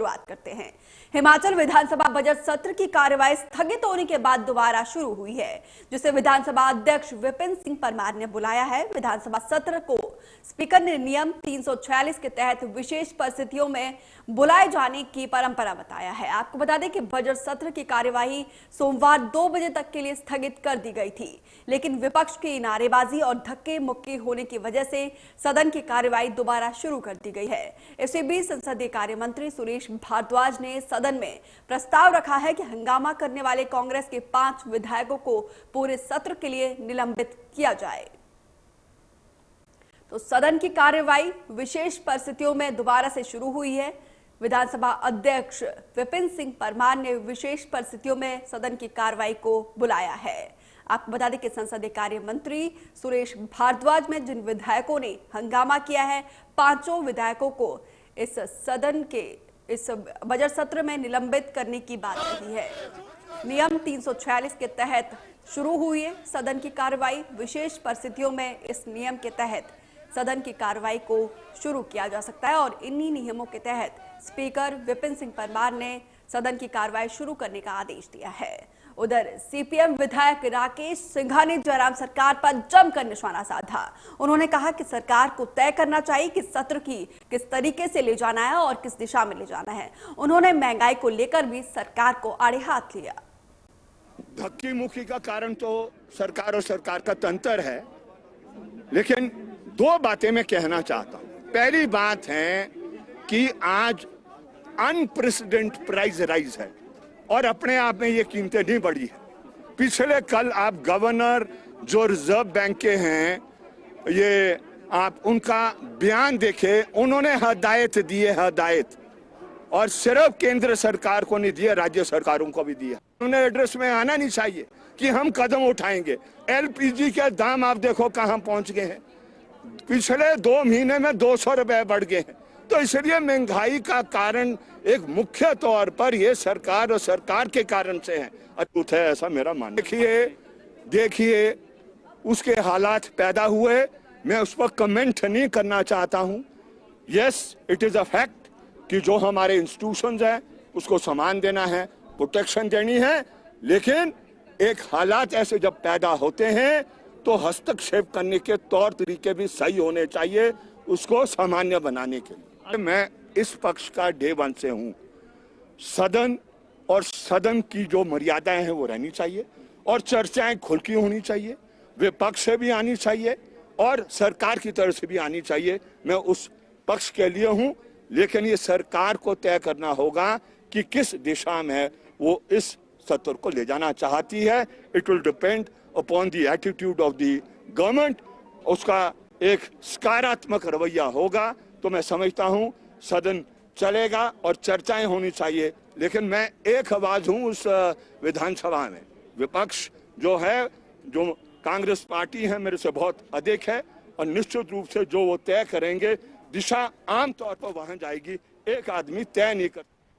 शुरुआत करते हैं। हिमाचल विधानसभा बजट सत्र की कार्यवाही स्थगित होने के बाद दोबारा शुरू हुई है, जिसे विधानसभा अध्यक्ष विपिन सिंह परमार ने बुलाया है। विधानसभा सत्र को स्पीकर ने नियम 346 के तहत विशेष परिस्थितियों में बुलाए जाने की परंपरा बताया है। आपको बता दें कि बजट सत्र की कार्यवाही सोमवार 2 बजे तक के लिए स्थगित कर दी गई थी, लेकिन विपक्ष की नारेबाजी और धक्के मुक्की होने की वजह से सदन की कार्यवाही दोबारा शुरू कर दी गई है। इसी बीच संसदीय कार्य मंत्री सुरेश भारद्वाज ने सदन में प्रस्ताव रखा है कि हंगामा करने वाले कांग्रेस के 5 विधायकों को पूरे सत्र के लिए निलंबित किया जाए। तो सदन की कार्यवाही विशेष परिस्थितियों में दोबारा से शुरू हुई है। विधानसभा अध्यक्ष विपिन सिंह परमार ने विशेष परिस्थितियों में सदन की कार्रवाई को बुलाया है। आपको बता दें कि संसदीय कार्य मंत्री सुरेश भारद्वाज में जिन विधायकों ने हंगामा किया है, 5 विधायकों को इस सदन के इस बजट सत्र में निलंबित करने की बात रही है। नियम 346 के तहत शुरू हुई है सदन की कार्रवाई। विशेष परिस्थितियों में इस नियम के तहत सदन की कार्रवाई को शुरू किया जा सकता है और इन्हीं नियमों के तहत स्पीकर विपिन सिंह परमार ने सदन की कार्रवाई शुरू करने का आदेश दिया है। उधर सीपीएम विधायक राकेश सिंघा ने जयराम सरकार पर जमकर निशाना साधा। उन्होंने कहा कि सरकार को तय करना चाहिए कि सत्र की किस तरीके से ले जाना है और किस दिशा में ले जाना है। उन्होंने महंगाई को लेकर भी सरकार को आड़े हाथ लिया। धक्की मुक्की का कारण तो सरकार और सरकार का तंत्र है, लेकिन 2 बातें मैं कहना चाहता हूं। पहली बात है कि आज अनप्रेसिडेंट प्राइस राइज है और अपने आप में ये कीमतें नहीं बढ़ी है। पिछले कल आप गवर्नर जो रिजर्व बैंक के हैं, ये आप उनका बयान देखे, उन्होंने हदायत दी है, हदायत, और सिर्फ केंद्र सरकार को नहीं दिया, राज्य सरकारों को भी दिया। उन्हें एड्रेस में आना नहीं चाहिए कि हम कदम उठाएंगे। एलपीजी के दाम आप देखो कहां पहुंच गए हैं, पिछले 2 महीने में 200 रुपए बढ़ गए हैं। तो इसलिए महंगाई का कारण एक मुख्य तौर पर ये सरकार और सरकार के कारण से है, अटूट है, ऐसा मेरा मानना। देखिए उसके हालात पैदा हुए, मैं उस पर कमेंट नहीं करना चाहता हूं। Yes, it is a fact कि जो हमारे इंस्टीट्यूशंस हैं उसको सम्मान देना है, प्रोटेक्शन देनी है, लेकिन एक हालात ऐसे जब पैदा होते हैं तो हस्तक्षेप करने के तौर तरीके भी सही होने चाहिए उसको सामान्य बनाने के लिए। मैं इस पक्ष का डे 1 से हूं। सदन और सदन की जो मर्यादाएं हैं वो रहनी चाहिए और चर्चाएं खुल की होनी चाहिए, विपक्ष से भी आनी चाहिए और सरकार की तरफ से भी आनी चाहिए। मैं उस पक्ष के लिए हूं, लेकिन ये सरकार को तय करना होगा कि किस दिशा में वो इस सत्र को ले जाना चाहती है। It will depend upon the attitude of the government. उसका एक सकारात्मक रवैया होगा तो मैं समझता हूं सदन चलेगा और चर्चाएं होनी चाहिए। लेकिन मैं एक आवाज हूं उस विधानसभा में। विपक्ष जो है, जो कांग्रेस पार्टी है, मेरे से बहुत अधिक है और निश्चित रूप से जो वो तय करेंगे दिशा आमतौर पर वहां जाएगी। एक आदमी तय नहीं कर